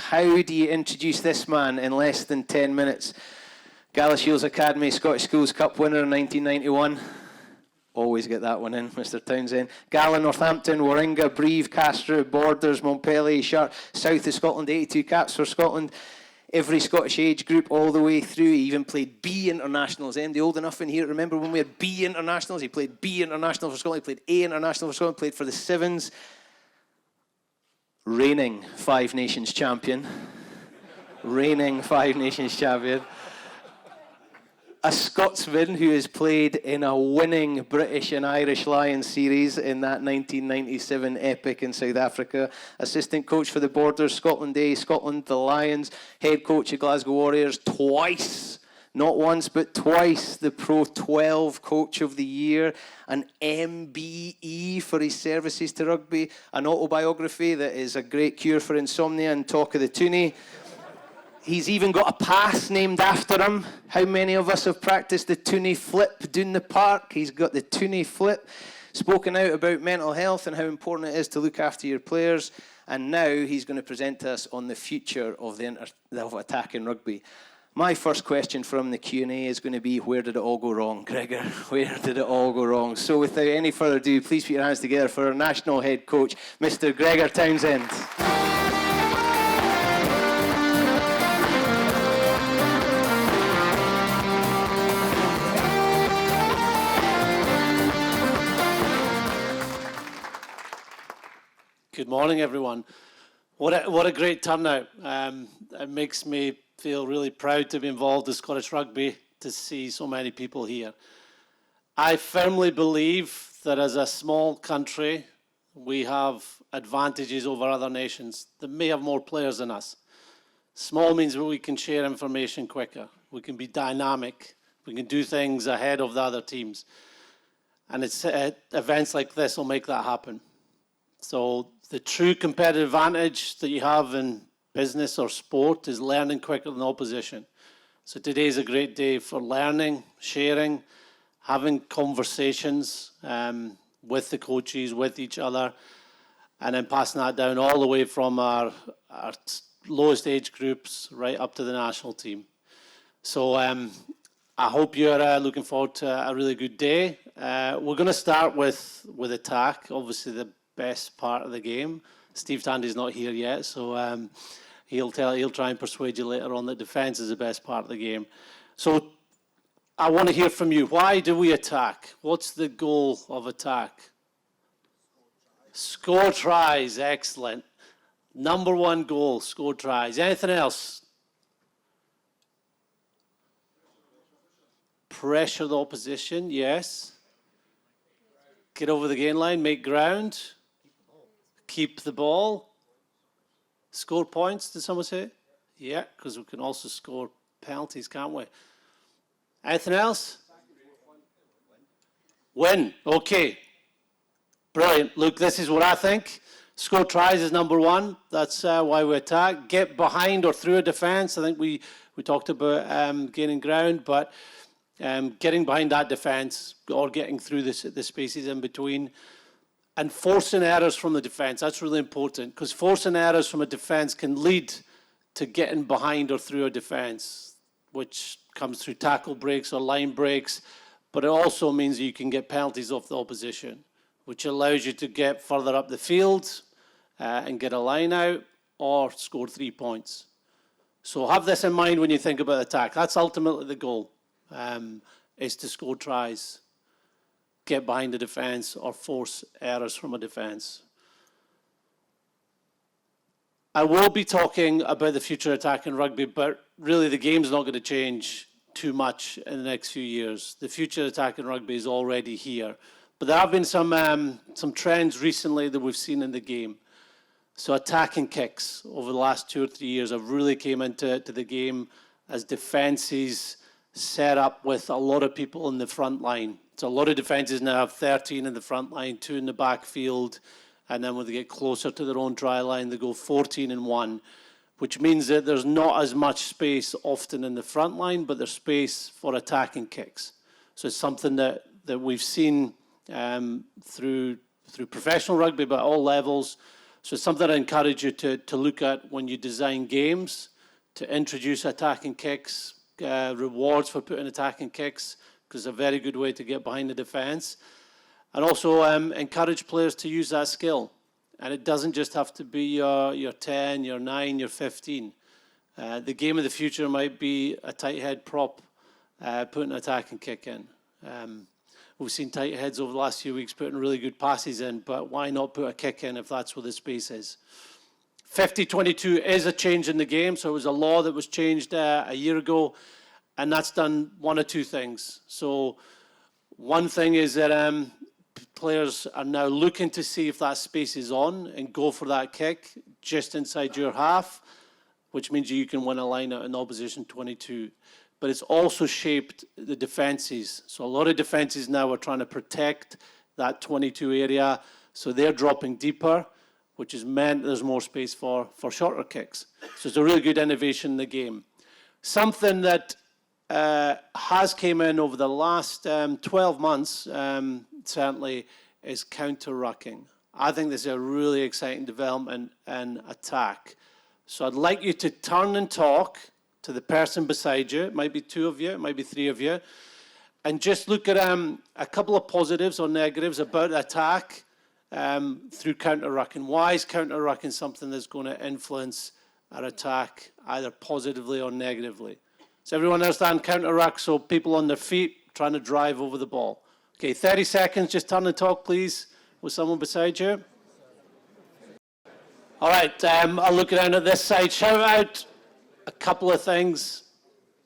How do you introduce this man in less than 10 minutes? Galashiels Academy Scottish Schools Cup winner in 1991. Always get that one in, Mr. Townsend. Gala, Northampton, Warringah, Brive, Castres, Borders, Montpellier, Sharp, South of Scotland, 82 caps for Scotland. Every Scottish age group all the way through. He even played B internationals. Anybody old enough in here? Remember when we had B internationals? He played B international for Scotland. He played A international for Scotland. Played for the Sevens. Reigning Five Nations champion. Reigning Five Nations champion. A Scotsman who has played in a winning British and Irish Lions series in that 1997 epic in South Africa. Assistant coach for the Borders, Scotland A, Scotland, the Lions. Head coach of Glasgow Warriors twice, not once but twice, the Pro 12 Coach of the Year. An MBE for his services to rugby. An autobiography that is a great cure for insomnia and talk of the toonie. He's even got a pass named after him. How many of us have practiced the toonie flip down the park? He's got the toonie flip. Spoken out about mental health and how important it is to look after your players. And now he's going to present to us on the future of of attacking rugby. My first question from the Q&A is going to be, where did it all go wrong, Gregor? Where did it all go wrong? So without any further ado, please put your hands together for our national head coach, Mr. Gregor Townsend. Good morning, everyone. What a great turnout. It makes me feel really proud to be involved in Scottish rugby, to see so many people here. I firmly believe that as a small country, we have advantages over other nations that may have more players than us. Small means that we can share information quicker. We can be dynamic. We can do things ahead of the other teams. And it's events like this will make that happen. So the true competitive advantage that you have in business or sport is learning quicker than the opposition. So today is a great day for learning, sharing, having conversations with the coaches, with each other, and then passing that down all the way from our lowest age groups right up to the national team. So I hope you're looking forward to a really good day. We're going to start with attack, obviously the best part of the game. Steve Tandy's not here yet, so he'll try and persuade you later on that defence is the best part of the game. So I want to hear from you. Why do we attack? What's the goal of attack? Score tries. Excellent. Number one goal, score tries. Anything else? Pressure the opposition, yes. Get over the gain line, make ground. Keep the ball. Score points, did someone say? Yeah, because we can also score penalties, can't we? Anything else? Win. Okay. Brilliant. Look, this is what I think. Score tries is number one. That's why we attack. Get behind or through a defence. I think we talked about gaining ground, but getting behind that defence or getting through the spaces in between. And forcing errors from the defence, that's really important, because forcing errors from a defence can lead to getting behind or through a defence, which comes through tackle breaks or line breaks, but it also means you can get penalties off the opposition, which allows you to get further up the field and get a line out or score 3 points. So have this in mind when you think about attack. That's ultimately the goal, is to score tries, get behind the defence or force errors from a defence. I will be talking about the future attack in rugby, but really the game's not going to change too much in the next few years. The future attack in rugby is already here. But there have been some trends recently that we've seen in the game. So attacking kicks over the last 2 or 3 years have really came into the game as defences set up with a lot of people in the front line. So a lot of defences now have 13 in the front line, 2 in the backfield, and then when they get closer to their own try line, they go 14 and 1, which means that there's not as much space often in the front line, but there's space for attacking kicks. So it's something that we've seen through professional rugby, but at all levels. So it's something I encourage you to look at when you design games, to introduce attacking kicks, rewards for putting attacking kicks, because it's a very good way to get behind the defence. And also encourage players to use that skill. And it doesn't just have to be your 10, your 9, your 15. The game of the future might be a tight head prop, putting an attacking kick in. We've seen tight heads over the last few weeks putting really good passes in, but why not put a kick in if that's where the space is? 50-22 is a change in the game, so it was a law that was changed a year ago, and that's done one of two things. So one thing is that players are now looking to see if that space is on and go for that kick just inside your half, which means you can win a line out in opposition 22. But it's also shaped the defenses. So a lot of defenses now are trying to protect that 22 area, so they're dropping deeper, which has meant there's more space for shorter kicks. So it's a really good innovation in the game. Something that has came in over the last 12 months, certainly, is counter-rucking. I think this is a really exciting development in attack. So I'd like you to turn and talk to the person beside you. It might be two of you, it might be three of you. And just look at a couple of positives or negatives about attack through counter-rucking. Why is counter-rucking something that's going to influence our attack either positively or negatively? Does everyone understand counter-ruck? So people on their feet trying to drive over the ball. Okay, 30 seconds, just turn and talk, please, with someone beside you. All right, I'll look around at this side. Shout out a couple of things.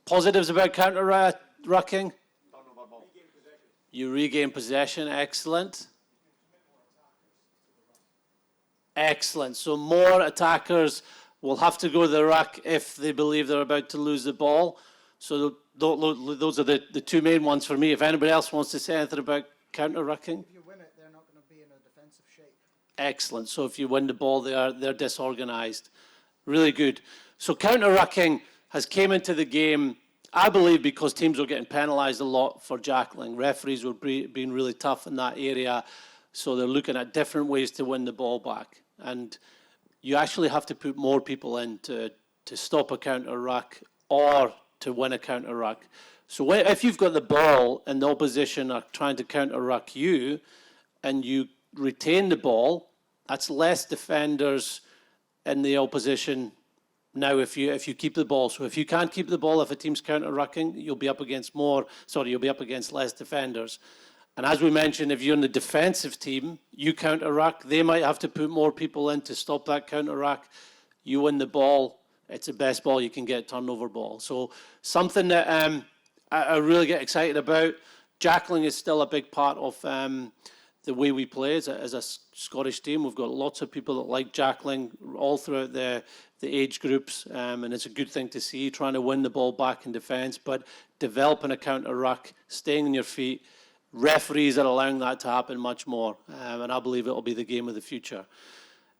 Positives about counter-rucking? You regain possession, excellent. Excellent, so more attackers will have to go to the ruck if they believe they're about to lose the ball. So those are the two main ones for me. If anybody else wants to say anything about counter-rucking? If you win it, they're not going to be in a defensive shape. Excellent. So if you win the ball, they're disorganized. Really good. So counter-rucking has came into the game, I believe, because teams were getting penalized a lot for jackling. Referees were being really tough in that area, so they're looking at different ways to win the ball back. And you actually have to put more people in to stop a counter-ruck or to win a counter-ruck. So if you've got the ball and the opposition are trying to counter-ruck you and you retain the ball, that's less defenders in the opposition now if you keep the ball. So if you can't keep the ball, if a team's counter-rucking, you'll be up against less defenders. And as we mentioned, if you're in the defensive team, you counter-ruck, they might have to put more people in to stop that counter-ruck. You win the ball, it's the best ball you can get, turnover ball. So something that I really get excited about. Jackling is still a big part of the way we play as a Scottish team. We've got lots of people that like jackling all throughout the age groups, and it's a good thing to see, trying to win the ball back in defence, but developing a counter-ruck, staying on your feet. Referees are allowing that to happen much more, and I believe it'll be the game of the future.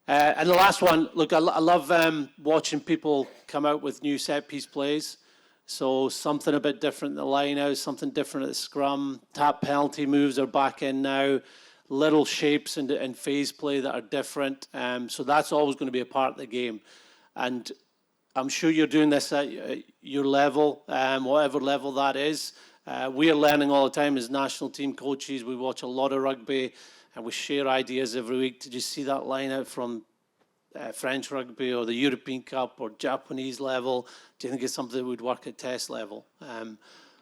And the last one, look, I love watching people come out with new set-piece plays. So something a bit different in the line-out, something different at the scrum. Tap penalty moves are back in now. Little shapes and phase play that are different. So that's always going to be a part of the game. And I'm sure you're doing this at your level, whatever level that is. We are learning all the time as national team coaches. We watch a lot of rugby and we share ideas every week. Did you see that line out from French rugby or the European Cup or Japanese level? Do you think it's something that would work at test level?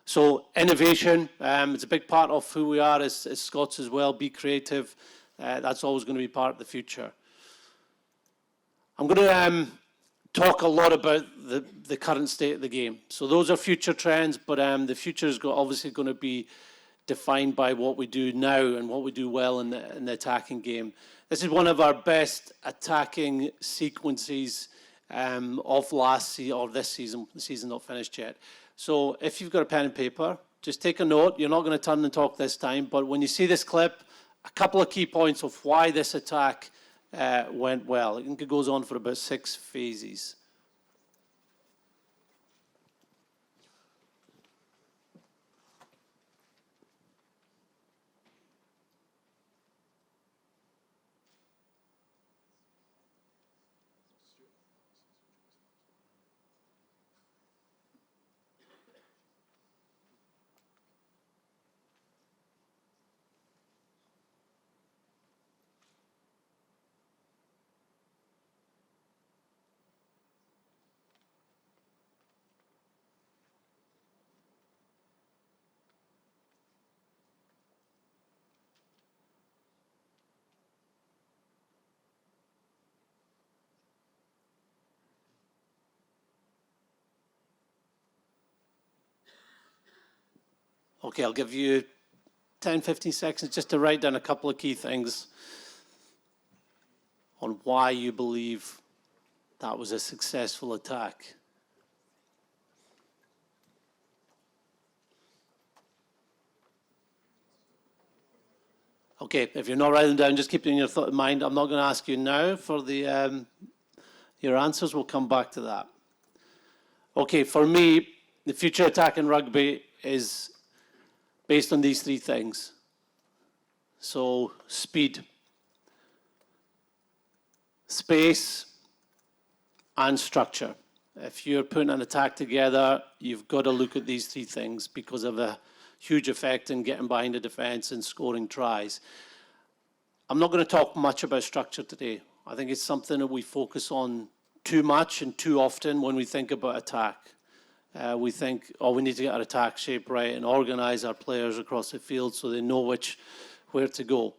So innovation, it's a big part of who we are as Scots as well. Be creative. That's always going to be part of the future. I'm going to talk a lot about the current state of the game. So those are future trends, but the future is obviously going to be defined by what we do now and what we do well in the attacking game. This is one of our best attacking sequences of last season or this season. The season not finished yet. So if you've got a pen and paper, just take a note. You're not going to turn and talk this time, but when you see this clip, a couple of key points of why this attack went well. It goes on for about 6 phases. Okay, I'll give you 10, 15 seconds just to write down a couple of key things on why you believe that was a successful attack. Okay, if you're not writing them down, just keep it in your mind. I'm not going to ask you now for the your answers. We'll come back to that. Okay, for me, the future attack in rugby is based on these three things. So, speed, space, and structure. If you're putting an attack together, you've got to look at these three things because of a huge effect in getting behind the defence and scoring tries. I'm not going to talk much about structure today. I think it's something that we focus on too much and too often when we think about attack. We think, oh, we need to get our attack shape right and organise our players across the field so they know where to go.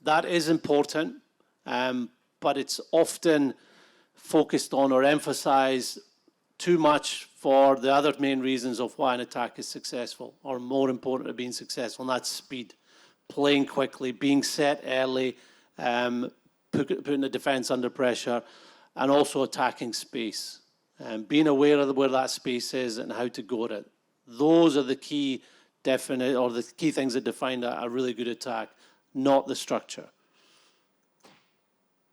That is important, but it's often focused on or emphasised too much for the other main reasons of why an attack is successful, or more important to being successful, and that's speed. Playing quickly, being set early, putting the defence under pressure, and also attacking space. Being aware of where that space is and how to go at it. Those are the key the key things that define a really good attack, not the structure.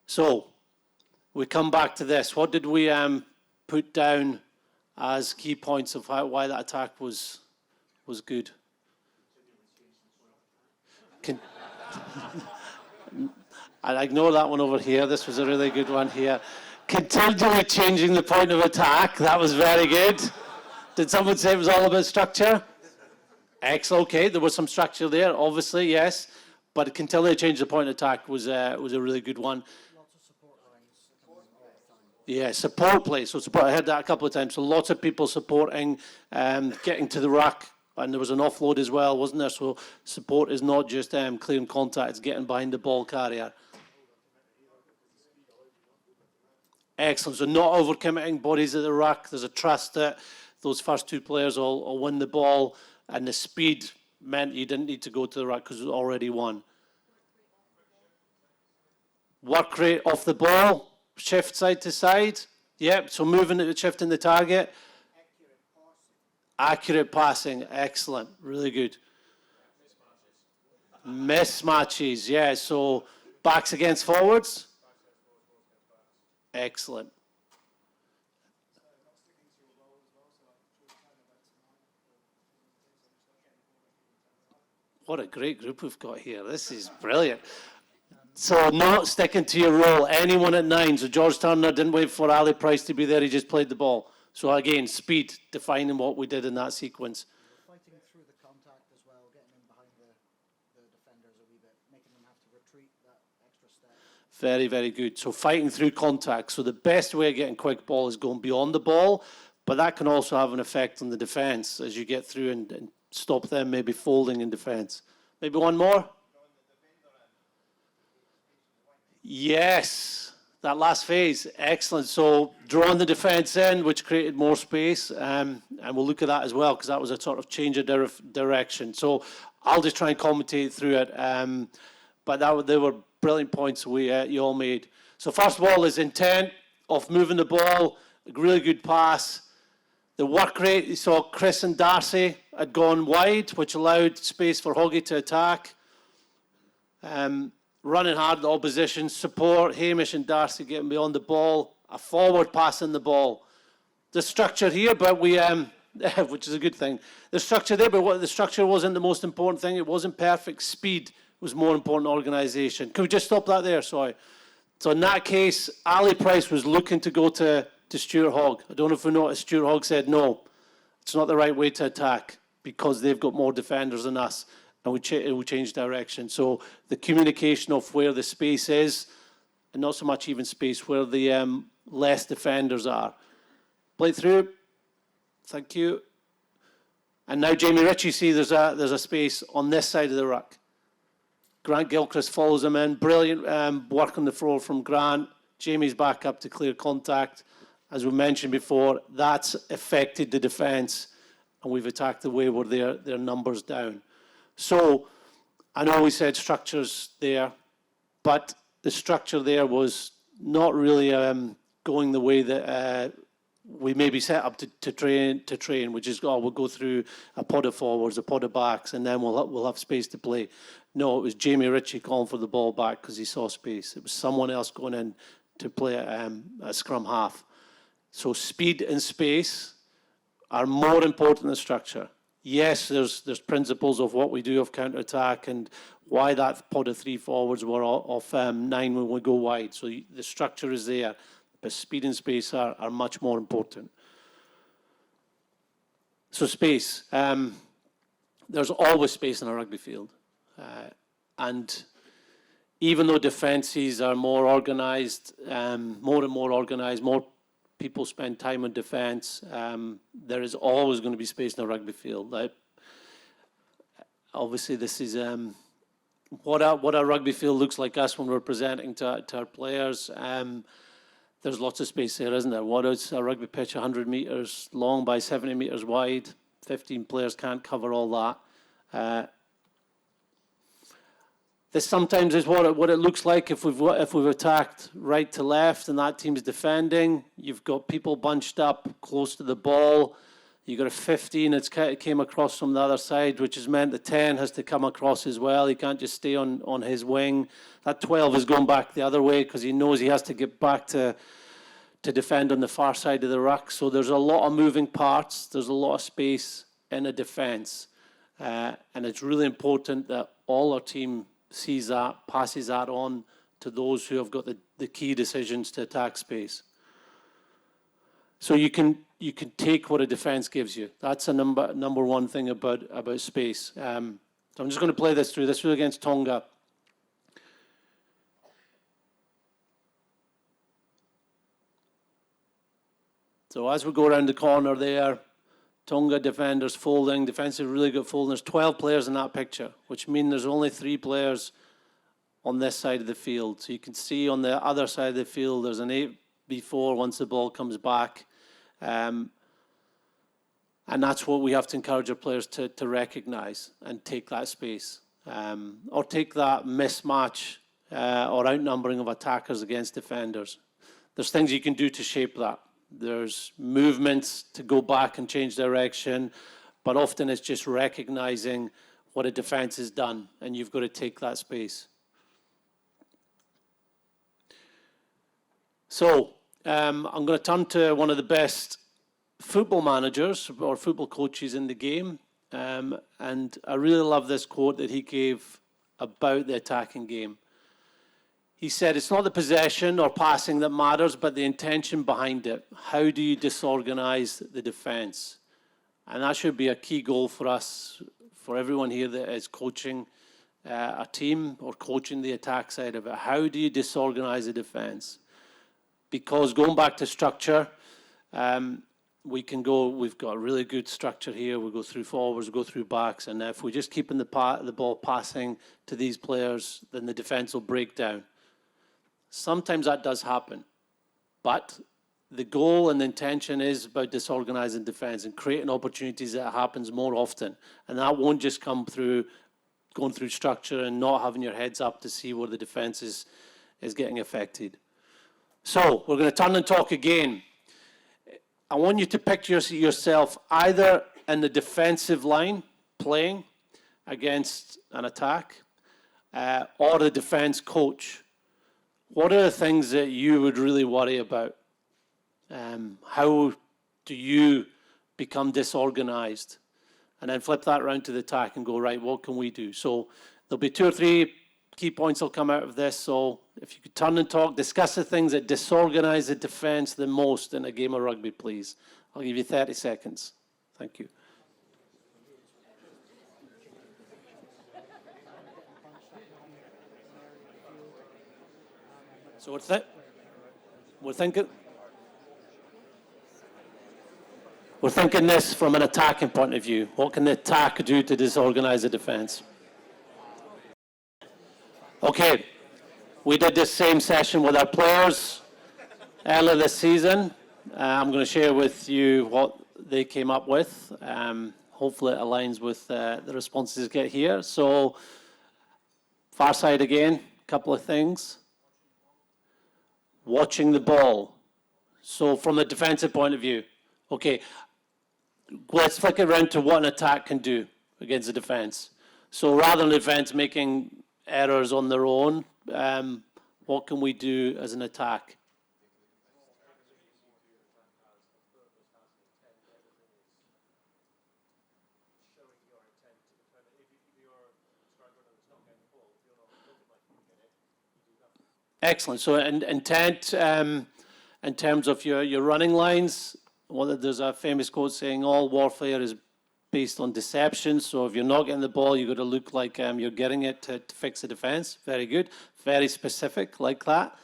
So, we come back to this. What did we put down as key points of why that attack was good? I ignore that one over here. This was a really good one here. Continually changing the point of attack. That was very good. Did someone say it was all about structure? Excellent. Okay, there was some structure there, obviously, yes. But continually change the point of attack was a really good one. Lots of support lines all the time. Yeah, support play. So support. I heard that a couple of times. So lots of people supporting, getting to the ruck, and there was an offload as well, wasn't there? So support is not just clearing contact; it's getting behind the ball carrier. Excellent. So not overcommitting, bodies at the ruck. There's a trust that those first two players will win the ball, and the speed meant you didn't need to go to the ruck because it was already won. Work rate off the ball, shift side to side. Yep, so moving it, shifting the target. Accurate passing, excellent, really good. Mismatches, yeah, so backs against forwards. Excellent. What a great group we've got here. This is brilliant. So not sticking to your role. Anyone at 9. So George Turner didn't wait for Ali Price to be there. He just played the ball. So again, speed, defining what we did in that sequence. Fighting through the contact as well, getting in behind the defenders a wee bit, making them have to retreat that extra step. Very, very good. So fighting through contact. So the best way of getting quick ball is going beyond the ball, but that can also have an effect on the defence as you get through and stop them maybe folding in defence. Maybe one more? Yes, that last phase, excellent. So drawing the defence in, which created more space, and we'll look at that as well because that was a sort of change of direction. So I'll just try and commentate through it, but they were brilliant points you all made. So first of all is intent of moving the ball, a really good pass. The work rate, you saw Chris and Darcy had gone wide, which allowed space for Hoggy to attack. Running hard at the opposition, support, Hamish and Darcy getting beyond the ball, a forward passing the ball. The structure here, but we, which is a good thing. The structure there, but the structure wasn't the most important thing. It wasn't perfect. Speed was more important than organisation. Can we just stop that there? Sorry. So in that case, Ali Price was looking to go to Stuart Hogg. I don't know if we noticed, Stuart Hogg said, no, it's not the right way to attack because they've got more defenders than us. And we change direction. So the communication of where the space is, and not so much even space, where the less defenders are. Play through. Thank you. And now Jamie Ritchie, see there's a space on this side of the ruck. Grant Gilchrist follows him in. Brilliant work on the floor from Grant. Jamie's back up to clear contact. As we mentioned before, that's affected the defence and we've attacked the way where their numbers down. So I know we said structure's there, but the structure there was not really going the way that we maybe set up to train, which is, we'll go through a pod of forwards, a pod of backs, and then we'll have space to play. No, it was Jamie Ritchie calling for the ball back because he saw space. It was someone else going in to play a scrum half. So speed and space are more important than structure. Yes, there's principles of what we do of counter-attack and why that pod of 3 forwards were off 9 when we go wide. So the structure is there, but speed and space are much more important. So space. There's always space in a rugby field. And even though defences are more organised, more and more organised, more people spend time on defence, there is always going to be space in a rugby field. Obviously, this is what our rugby field looks like us when we're presenting to our players. There's lots of space there, isn't there? What is a rugby pitch? 100 metres long by 70 metres wide. 15 players can't cover all that. This sometimes is what it looks like if we've attacked right to left and that team's defending. You've got people bunched up close to the ball. You've got a 15 that's came across from the other side, which has meant the 10 has to come across as well. He can't just stay on his wing. That 12 is going back the other way because he knows he has to get back to defend on the far side of the ruck. So there's a lot of moving parts. There's a lot of space in a defence. And it's really important that all our team sees that, passes that on to those who have got the key decisions to attack space. So you can take what a defence gives you. That's a number one thing about space. So I'm just going to play this through. This was against Tonga. So as we go around the corner there, Tonga defenders folding, defensive really good folding. There's 12 players in that picture, which means there's only 3 players on this side of the field. So you can see on the other side of the field, there's an 8v4 once the ball comes back. And that's what we have to encourage our players to recognise and take that space. Or take that mismatch or outnumbering of attackers against defenders. There's things you can do to shape that. There's movements to go back and change direction, but often it's just recognizing what a defense has done, and you've got to take that space. So I'm going to turn to one of the best football managers or football coaches in the game, and I really love this quote that he gave about the attacking game. He said, it's not the possession or passing that matters, but the intention behind it. How do you disorganize the defense? And that should be a key goal for us, for everyone here that is coaching a team or coaching the attack side of it. How do you disorganize the defense? Because going back to structure, we've got a really good structure here. We go through forwards, we go through backs, and if we're just keeping the ball passing to these players, then the defense will break down. Sometimes that does happen, but the goal and the intention is about disorganizing defense and creating opportunities that happens more often. And that won't just come through going through structure and not having your heads up to see where the defense is getting affected. So we're going to turn and talk again. I want you to picture yourself either in the defensive line playing against an attack or the defense coach. What are the things that you would really worry about? How do you become disorganized? And then flip that around to the attack and go, right, what can we do? So there'll be 2 or 3 key points will come out of this. So if you could turn and talk, discuss the things that disorganize the defense the most in a game of rugby, please. I'll give you 30 seconds. Thank you. So we're thinking this from an attacking point of view. What can the attack do to disorganize the defense? Okay, we did this same session with our players earlier this season. I'm going to share with you what they came up with. Hopefully it aligns with the responses you get here. So far side again, couple of things. Watching the ball. So from the defensive point of view, okay, let's flick it around to what an attack can do against the defense. So rather than the defense making errors on their own, what can we do as an attack? Excellent. So intent, in terms of your running lines, there's a famous quote saying all warfare is based on deception. So if you're not getting the ball, you've got to look like you're getting it to fix the defense. Very good. Very specific, like that.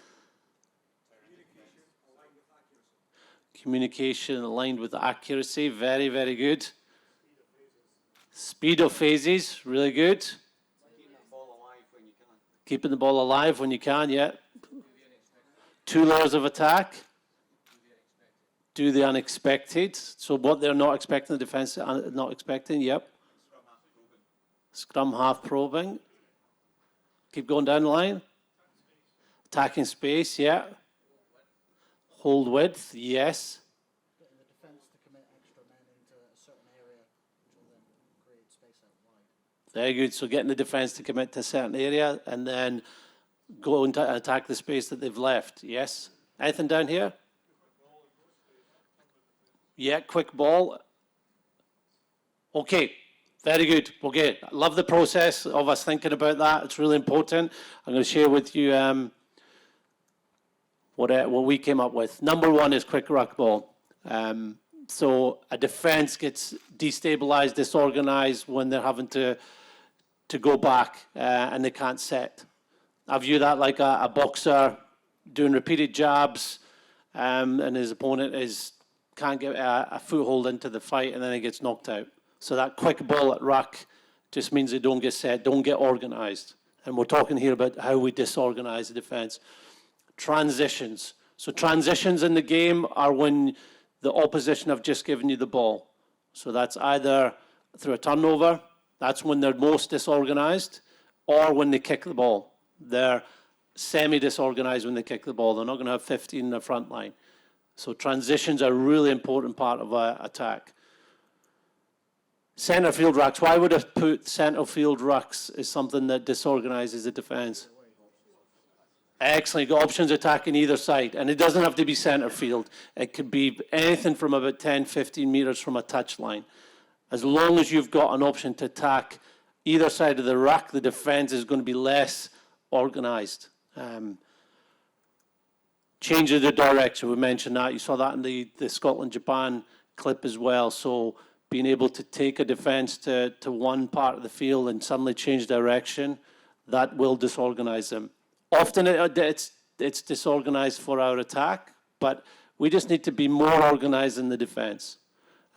Communication aligned with accuracy. Very, very good. Speed of phases. Really good. Keeping the ball alive when you can, yeah. 2 layers of attack. Do the unexpected. So what they're not expecting, the defense not expecting, yep. Scrum half probing. Keep going down the line. Attacking space, yeah. Hold width, yes. Getting the defence to commit extra men into a certain area, which will then create space out wide. Very good. So getting the defense to commit to a certain area and then go and attack the space that they've left. Yes. Anything down here? Yeah, quick ball. Okay. Very good. Okay. I love the process of us thinking about that. It's really important. I'm going to share with you what we came up with. Number 1 is quick ruck ball. So a defense gets destabilized, disorganized when they're having to go back and they can't set. I view that like a boxer doing repeated jabs and his opponent can't get a foothold into the fight and then he gets knocked out. So that quick ball at ruck just means they don't get set, don't get organized. And we're talking here about how we disorganize the defense. Transitions. So transitions in the game are when the opposition have just given you the ball. So that's either through a turnover, that's when they're most disorganized, or when they kick the ball. They're semi-disorganized when they kick the ball. They're not going to have 15 in the front line. So transitions are a really important part of an attack. Centre field rucks. Why would I put centre field rucks as something that disorganizes the defence? Excellent. You've got options attacking either side. And it doesn't have to be centre field. It could be anything from about 10, 15 metres from a touchline. As long as you've got an option to attack either side of the ruck, the defence is going to be less organised. Change of the direction, we mentioned that. You saw that in the Scotland-Japan clip as well. So being able to take a defence to one part of the field and suddenly change direction, that will disorganise them. Often it's disorganised for our attack, but we just need to be more organised in the defence.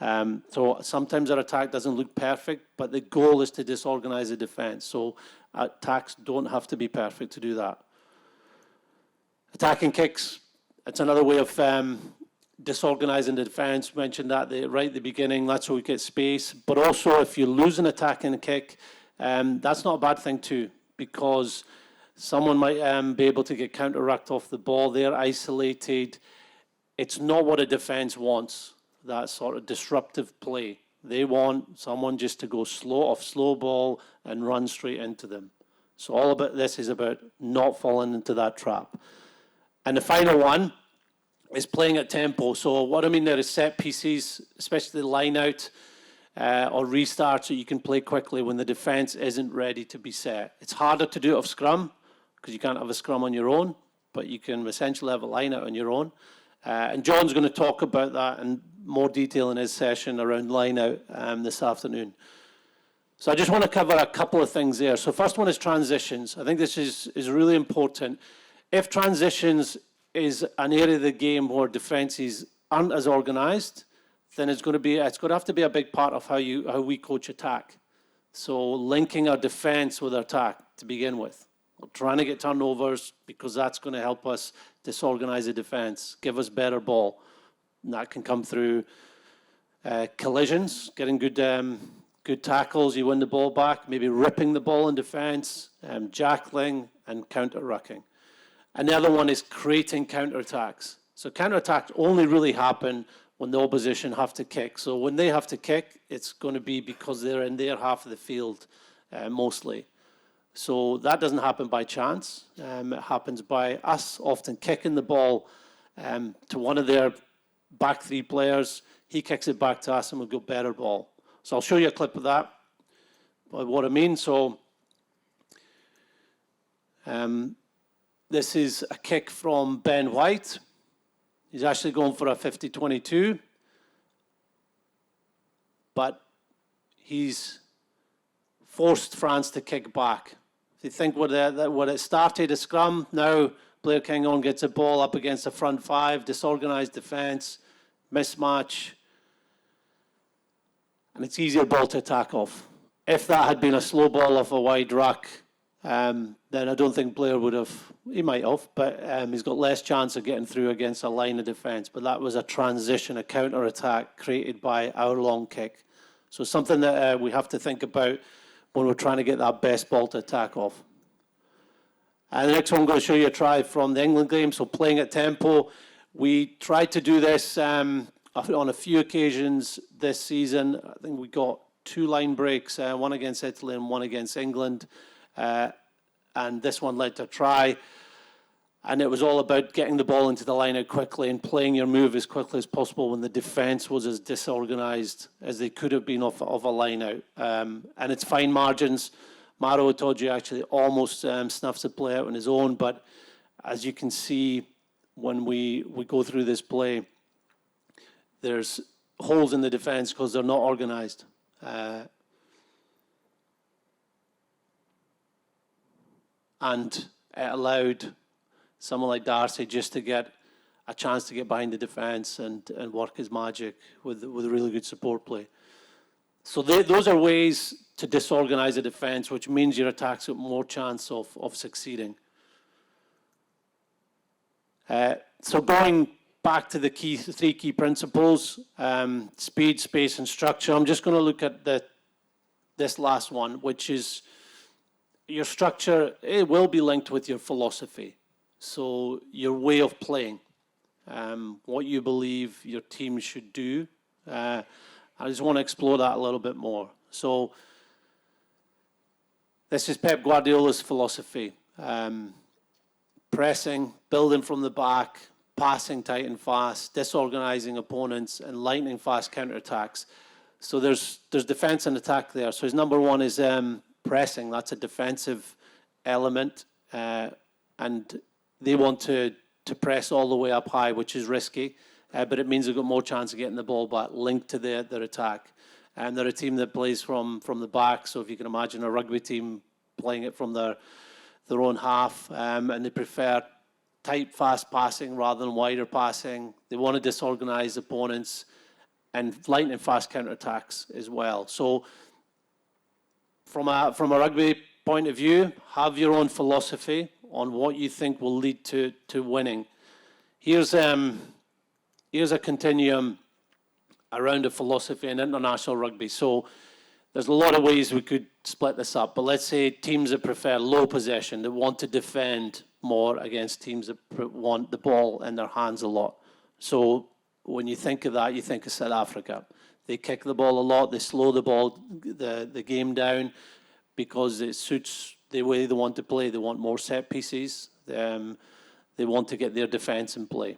So sometimes our attack doesn't look perfect, but the goal is to disorganize the defense. So attacks don't have to be perfect to do that. Attacking kicks, it's another way of disorganizing the defense. Mentioned that right at the beginning, that's how we get space. But also if you lose an attacking kick, that's not a bad thing too, because someone might be able to get counter-rucked off the ball. They're isolated. It's not what a defense wants, that sort of disruptive play. They want someone just to go slow ball and run straight into them. So all about this is about not falling into that trap. And the final one is playing at tempo. So what I mean there is set pieces, especially the line out or restarts, so you can play quickly when the defense isn't ready to be set. It's harder to do it off scrum because you can't have a scrum on your own, but you can essentially have a line out on your own. And John's going to talk about that in more detail in his session around line out this afternoon. So I just want to cover a couple of things there. So first one is transitions. I think this is really important. If transitions is an area of the game where defenses aren't as organised, then it's going to have to be a big part of how we coach attack. So linking our defence with our attack to begin with. We're trying to get turnovers because that's going to help us disorganise the defence, give us better ball. And that can come through collisions, getting good tackles, you win the ball back, maybe ripping the ball in defence, jackling, and counter-rucking. And the other one is creating counter-attacks. So counter-attacks only really happen when the opposition have to kick. So when they have to kick, it's going to be because they're in their half of the field mostly. So that doesn't happen by chance. It happens by us often kicking the ball to one of their back three players. He kicks it back to us and we've got better ball. So I'll show you a clip of that, what I mean. So this is a kick from Ben White. He's actually going for a 50-22, but he's forced France to kick back. If you think when it started, a scrum, now Blair Kinghorn gets a ball up against the front five, disorganized defense, mismatch, and it's easier ball to attack off. If that had been a slow ball off a wide ruck, then I don't think Blair would have, he might have, but he's got less chance of getting through against a line of defence. But that was a transition, a counter-attack created by our long kick. So something that we have to think about when we're trying to get that best ball to attack off. And the next one I'm going to show you a try from the England game, so playing at tempo. We tried to do this on a few occasions this season. I think we got 2 line breaks, one against Italy and one against England. And this one led to a try. And it was all about getting the ball into the line out quickly and playing your move as quickly as possible when the defence was as disorganised as they could have been off a line out. And it's fine margins. Maro Itoje actually almost snuffs the play out on his own, but as you can see when we go through this play, there's holes in the defence because they're not organised. And it allowed someone like Darcy just to get a chance to get behind the defence and work his magic with a really good support play. So those are ways to disorganise a defence, which means your attacks have more chance of succeeding. So going back to the 3 key principles, speed, space, and structure, I'm just going to look at this last one, which is your structure. It will be linked with your philosophy. So your way of playing, what you believe your team should do. I just want to explore that a little bit more. So this is Pep Guardiola's philosophy. Pressing, building from the back, passing tight and fast, disorganizing opponents, and lightning fast counterattacks. So there's defense and attack there. So his number 1 is pressing. That's a defensive element. And they want to press all the way up high, which is risky. But it means they've got more chance of getting the ball back linked to their attack. And they're a team that plays from the back. So if you can imagine a rugby team playing it from their own half, and they prefer tight, fast passing rather than wider passing. They want to disorganize opponents and lightning fast counterattacks as well. So from a rugby point of view, have your own philosophy on what you think will lead to winning. Here's a continuum around a philosophy in international rugby. So there's a lot of ways we could split this up, but let's say teams that prefer low possession, that want to defend more against teams that want the ball in their hands a lot. So when you think of that, you think of South Africa. They kick the ball a lot, they slow the game down because it suits the way they want to play. They want more set pieces. They want to get their defense in play.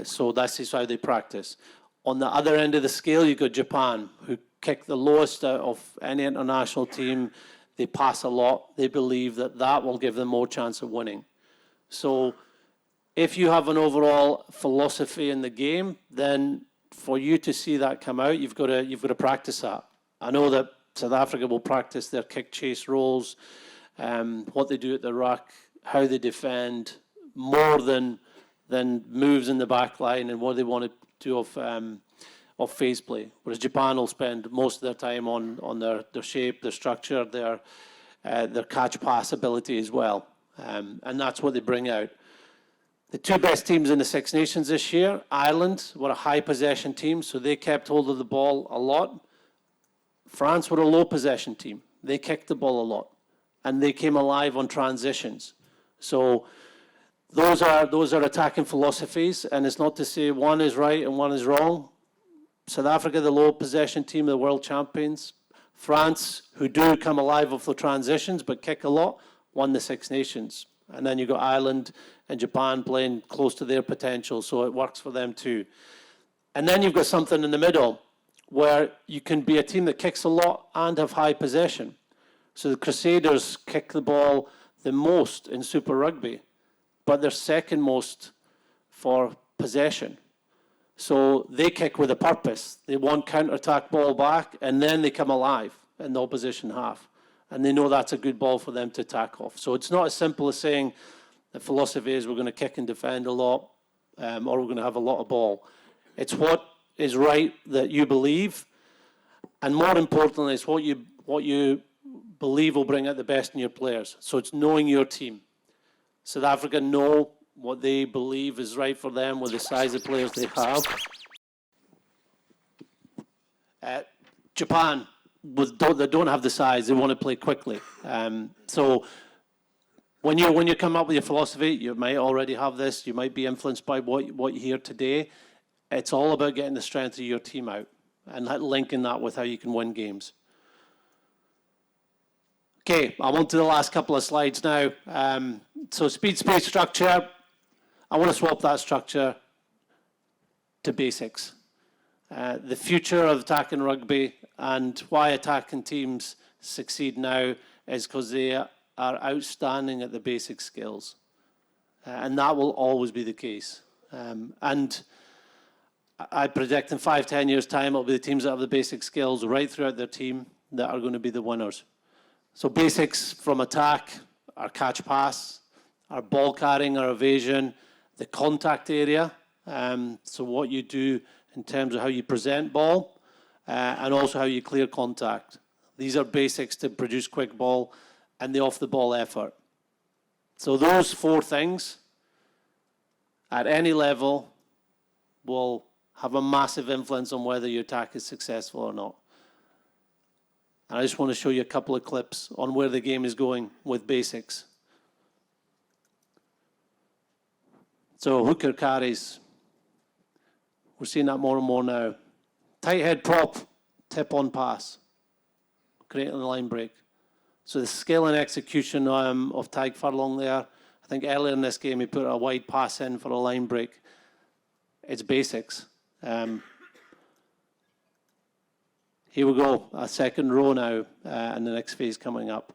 So that's just how they practice. On the other end of the scale, you've got Japan, who kick the lowest out of any international team. They pass a lot. They believe that will give them more chance of winning. So if you have an overall philosophy in the game, then for you to see that come out, you've got to practice that. I know that South Africa will practice their kick chase roles, what they do at the ruck, how they defend, more than moves in the back line and what they want to do of phase play. Whereas Japan will spend most of their time on their shape, their structure, their catch pass ability as well. And that's what they bring out. The two best teams in the Six Nations this year, Ireland were a high possession team, so they kept hold of the ball a lot. France were a low possession team. They kicked the ball a lot, and they came alive on transitions. So those are attacking philosophies, and it's not to say one is right and one is wrong. South Africa, the low possession team, the world champions. France, who do come alive off the transitions but kick a lot, won the Six Nations. And then you've got Ireland and Japan playing close to their potential, so it works for them too. And then you've got something in the middle where you can be a team that kicks a lot and have high possession. So the Crusaders kick the ball the most in Super Rugby, but they're second most for possession. So they kick with a purpose. They want counter-attack ball back, and then they come alive in the opposition half. And they know that's a good ball for them to attack off. So it's not as simple as saying the philosophy is we're going to kick and defend a lot, or we're going to have a lot of ball. It's what is right that you believe, and more importantly, it's what you believe will bring out the best in your players. So it's knowing your team. South Africa know what they believe is right for them with the size of players they have. Japan, they don't have the size. They want to play quickly. So when you come up with your philosophy, you might already have this. You might be influenced by what you hear today. It's all about getting the strength of your team out and linking that with how you can win games. Okay, I'm on to the last couple of slides now. So speed, space, structure. I want to swap that structure to basics. The future of attacking rugby and why attacking teams succeed now is because they are outstanding at the basic skills. And that will always be the case. And I predict in 5-10 years' time, it'll be the teams that have the basic skills right throughout their team that are going to be the winners. So basics from attack, our catch pass, our ball carrying, our evasion, the contact area. So what you do in terms of how you present ball, and also how you clear contact. These are basics to produce quick ball and the off-the-ball effort. So those four things, at any level, will have a massive influence on whether your attack is successful or not. And I just want to show you a couple of clips on where the game is going with basics. So hooker carries. We're seeing that more and more now. Tight head prop, tip on pass. Great on the line break. So the skill and execution of Tag Furlong there. I think earlier in this game he put a wide pass in for a line break. It's basics. Here we go, a second row now, and the next phase coming up.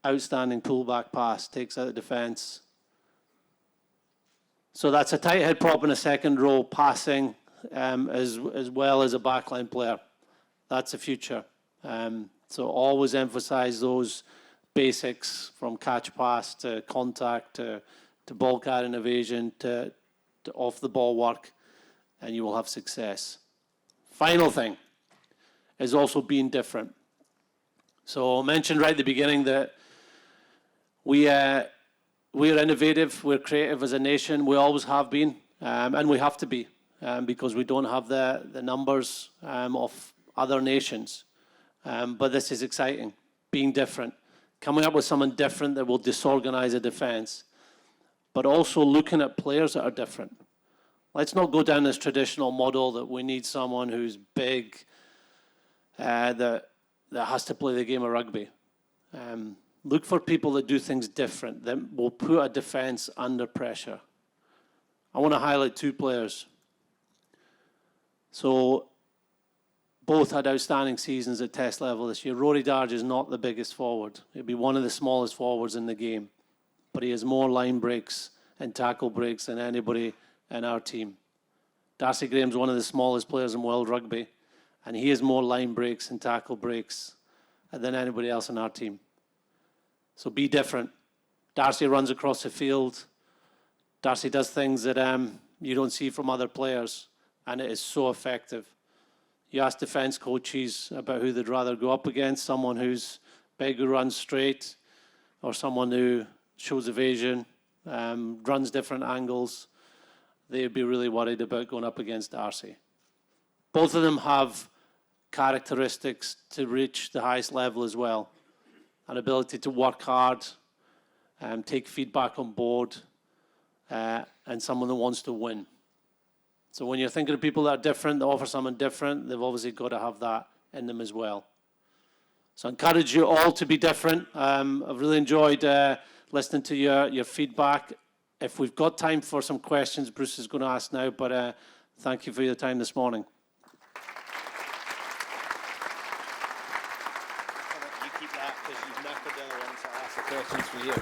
Outstanding pullback pass, takes out the defense. So that's a tight head prop in a second row, passing as well as a backline player. That's the future. So always emphasize those basics from catch pass to contact to ball carrying evasion to off the ball work, and you will have success. Final thing is also being different. So I mentioned right at the beginning that we're innovative, we're creative as a nation, we always have been, and we have to be, because we don't have the numbers of other nations. But this is exciting, being different, coming up with something different that will disorganize a defense, but also looking at players that are different. Let's not go down this traditional model that we need someone who's big, that has to play the game of rugby. Look for people that do things different, that will put a defense under pressure. I want to highlight two players. So both had outstanding seasons at test level this year. Rory Darge is not the biggest forward. He'll be one of the smallest forwards in the game, but he has more line breaks and tackle breaks than anybody in our team. Darcy Graham's one of the smallest players in world rugby, and he has more line breaks and tackle breaks than anybody else in our team. So be different. Darcy runs across the field. Darcy does things that you don't see from other players, and it is so effective. You ask defense coaches about who they'd rather go up against, someone who's big, who runs straight, or someone who shows evasion, runs different angles, they'd be really worried about going up against Darcy. Both of them have characteristics to reach the highest level as well. An ability to work hard, take feedback on board, and someone that wants to win. So when you're thinking of people that are different, that offer something different, they've obviously got to have that in them as well. So I encourage you all to be different. I've really enjoyed listening to your feedback. If we've got time for some questions, Bruce is going to ask now, but thank you for your time this morning. You keep that because you've never done it once. I'll ask the questions for you.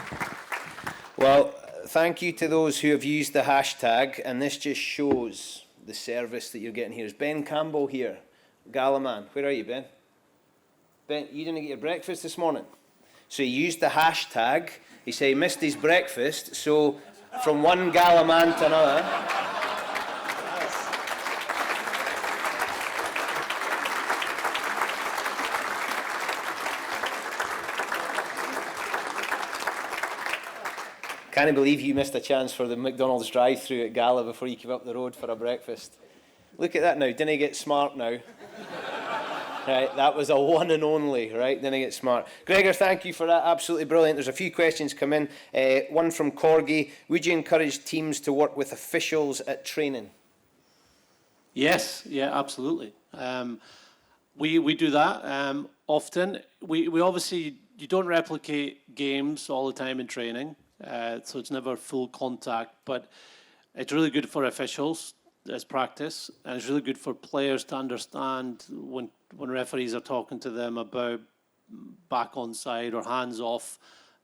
Well, thank you to those who have used the hashtag, and this just shows the service that you're getting here. Is Ben Campbell here? Galaman, where are you, Ben? Ben, you didn't get your breakfast this morning? So he used the hashtag. He said he missed his breakfast, so from one Galaman to another. Can't believe you missed a chance for the McDonald's drive-through at Gala before you came up the road for a breakfast. Look at that now. Didn't he get smart now? Right, that was a one and only, right? Didn't he get smart? Gregor, thank you for that. Absolutely brilliant. There's a few questions come in. One from Corgi. Would you encourage teams to work with officials at training? Yes, yeah, absolutely. We do that often. We obviously, you don't replicate games all the time in training, so it's never full contact, but it's really good for officials as practice, and it's really good for players to understand when referees are talking to them about back onside or hands off,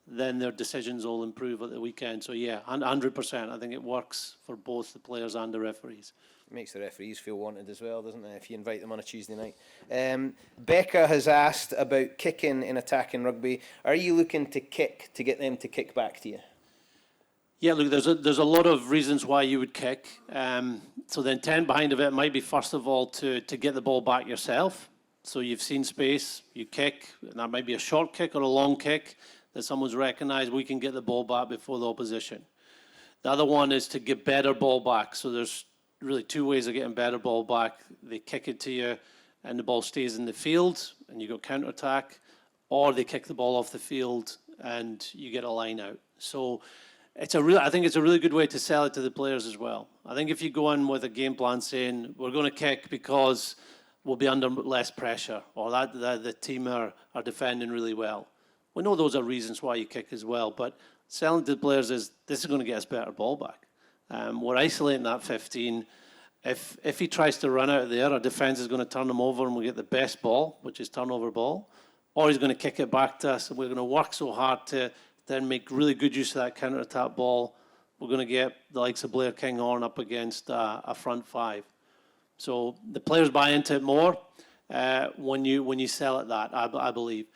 then their decisions will improve at the weekend. So yeah, 100%. I think it works for both the players and the referees. It makes the referees feel wanted as well, doesn't it, if you invite them on a Tuesday night. Becca has asked about kicking in attacking rugby. Are you looking to kick to get them to kick back to you? Yeah, look, there's a lot of reasons why you would kick. So the intent behind it might be, first of all, to get the ball back yourself. So you've seen space, you kick, and that might be a short kick or a long kick that someone's recognised, we can get the ball back before the opposition. The other one is to get better ball back. So there's really two ways of getting better ball back. They kick it to you and the ball stays in the field and you go counter-attack, or they kick the ball off the field and you get a line out. So I think it's a really good way to sell it to the players as well. I think if you go in with a game plan saying, we're going to kick because we'll be under less pressure, or that the team are defending really well. We know those are reasons why you kick as well, but selling to the players is, this is going to get us better ball back. We're isolating that 15. If he tries to run out of there, our defence is going to turn him over and we'll get the best ball, which is turnover ball, or he's going to kick it back to us and we're going to work so hard to then make really good use of that counter-attack ball. We're going to get the likes of Blair Kinghorn up against a front five. So the players buy into it more when you sell it that, I believe.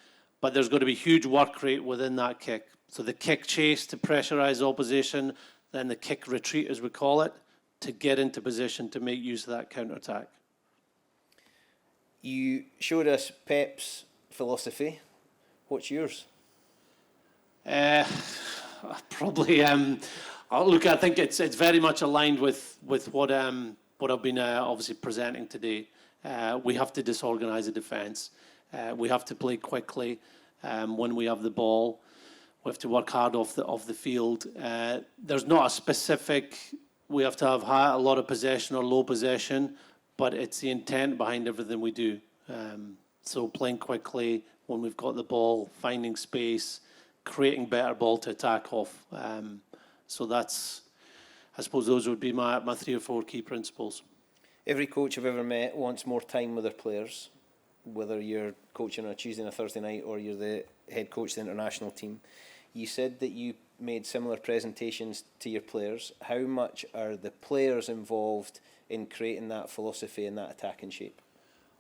But there's going to be huge work rate within that kick. So the kick chase to pressurise opposition, then the kick retreat, as we call it, to get into position to make use of that counter-attack. You showed us Pep's philosophy. What's yours? Probably. Look, I think it's very much aligned with what I've been obviously presenting today. We have to disorganise the defence. We have to play quickly when we have the ball. We have to work hard off the field. There's not a specific. We have to have a lot of possession or low possession, but it's the intent behind everything we do. So playing quickly when we've got the ball, finding space, creating better ball to attack off. So that's, I suppose those would be my 3 or 4 key principles. Every coach I've ever met wants more time with their players, whether you're coaching on a Tuesday and a Thursday night or you're the head coach of the international team. You said that you made similar presentations to your players. How much are the players involved in creating that philosophy and that attacking shape?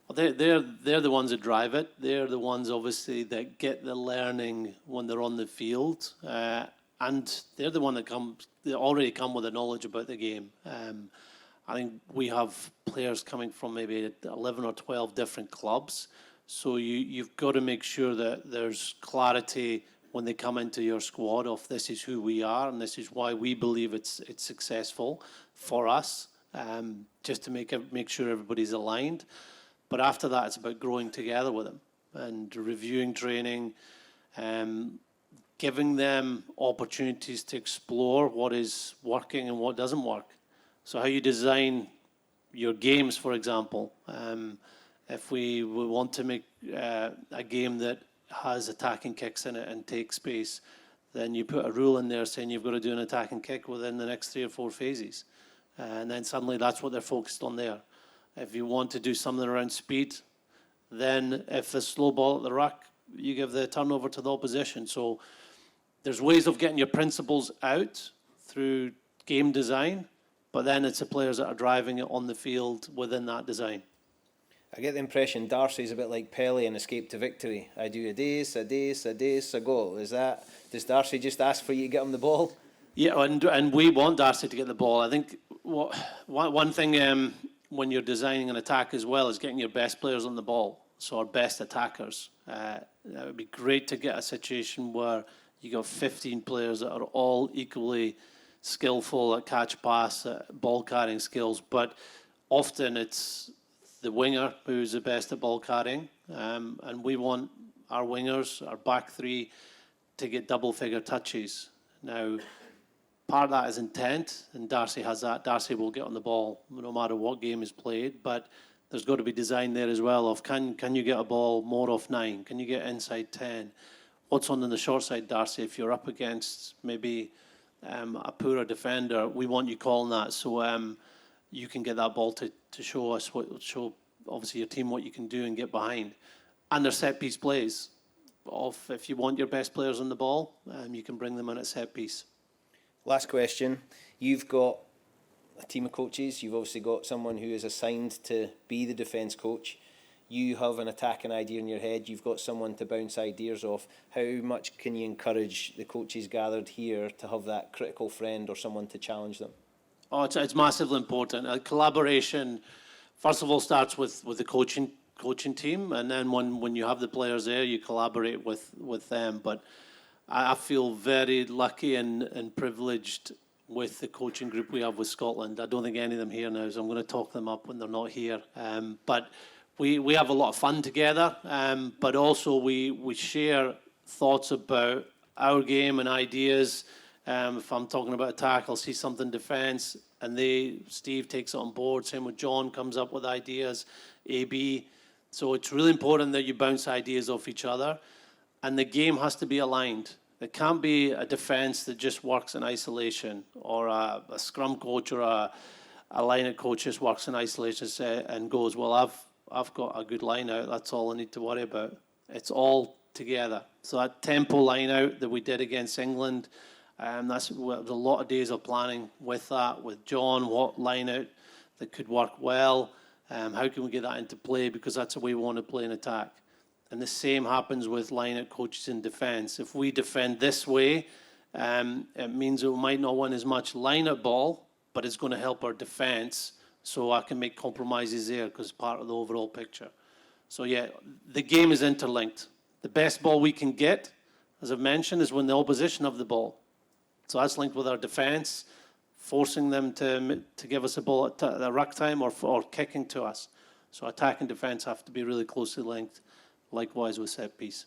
Well, they're the ones that drive it. They're the ones, obviously, that get the learning when they're on the field. And they're the one that already come with the knowledge about the game. I think we have players coming from maybe 11 or 12 different clubs. So you've got to make sure that there's clarity when they come into your squad of this is who we are and this is why we believe it's successful for us, just to make sure everybody's aligned. But after that, it's about growing together with them and reviewing training, giving them opportunities to explore what is working and what doesn't work. So how you design your games, for example. If we want to make a game that has attacking kicks in it and takes space, then you put a rule in there saying you've got to do an attacking kick within the next 3 or 4 phases. And then suddenly that's what they're focused on there. If you want to do something around speed, then if the slow ball at the ruck, you give the turnover to the opposition. So there's ways of getting your principles out through game design, but then it's the players that are driving it on the field within that design. I get the impression Darcy's a bit like Pele in Escape to Victory. I do a dace, a goal. Does Darcy just ask for you to get him the ball? Yeah, and we want Darcy to get the ball. I think one thing when you're designing an attack as well is getting your best players on the ball, so our best attackers. That would be great to get a situation where you got 15 players that are all equally skillful at catch pass, ball carrying skills, but often it's the winger who's the best at ball carrying, and we want our wingers, our back three, to get double figure touches. Now, part of that is intent, and Darcy has that. Darcy will get on the ball no matter what game is played, but there's got to be design there as well of can you get a ball more off 9? Can you get inside 10? What's on the short side, Darcy? If you're up against maybe a poorer defender, we want you calling that so you can get that ball to show us show obviously your team what you can do and get behind. And there's set piece plays. If you want your best players on the ball, you can bring them in at set piece. Last question. You've got a team of coaches. You've obviously got someone who is assigned to be the defence coach. You have an attacking idea in your head. You've got someone to bounce ideas off. How much can you encourage the coaches gathered here to have that critical friend or someone to challenge them? Oh, it's massively important. Collaboration, first of all, starts with the coaching team, and then when you have the players there, you collaborate with them. But I feel very lucky and privileged with the coaching group we have with Scotland. I don't think any of them here now, so I'm going to talk them up when they're not here. But we have a lot of fun together, but also we share thoughts about our game and ideas. If I'm talking about attack, I'll see something defence, and Steve takes it on board. Same with John, comes up with ideas, AB. So it's really important that you bounce ideas off each other, and the game has to be aligned. There can't be a defence that just works in isolation, or a scrum coach or a line-out coach just works in isolation and goes, well, I've got a good line-out, that's all I need to worry about. It's all together. So that tempo line-out that we did against England, there's a lot of days of planning with that, with John, what line-out that could work well, how can we get that into play, because that's the way we want to play an attack. And the same happens with line-out coaches in defence. If we defend this way, it means we might not win as much line-out ball, but it's going to help our defence, so I can make compromises there because it's part of the overall picture. So yeah, the game is interlinked. The best ball we can get, as I've mentioned, is when the opposition have the ball. So that's linked with our defence, forcing them to give us a ball at the ruck time or kicking to us. So attack and defence have to be really closely linked, likewise with set piece.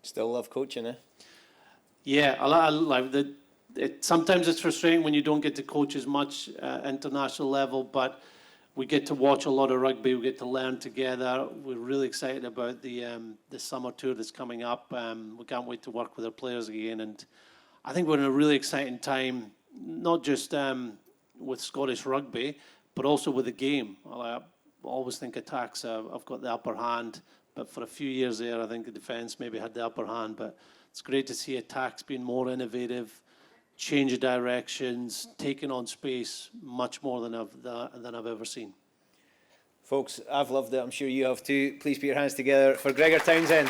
Still love coaching, eh? Yeah, I like sometimes it's frustrating when you don't get to coach as much international level, but we get to watch a lot of rugby. We get to learn together. We're really excited about the summer tour that's coming up. We can't wait to work with our players again, and I think we're in a really exciting time, not just with Scottish rugby, but also with the game. I always think attacks have got the upper hand, but for a few years there, I think the defence maybe had the upper hand. But it's great to see attacks being more innovative, change of directions, taking on space much more than I've ever seen. Folks, I've loved it. I'm sure you have too. Please put your hands together for Gregor Townsend.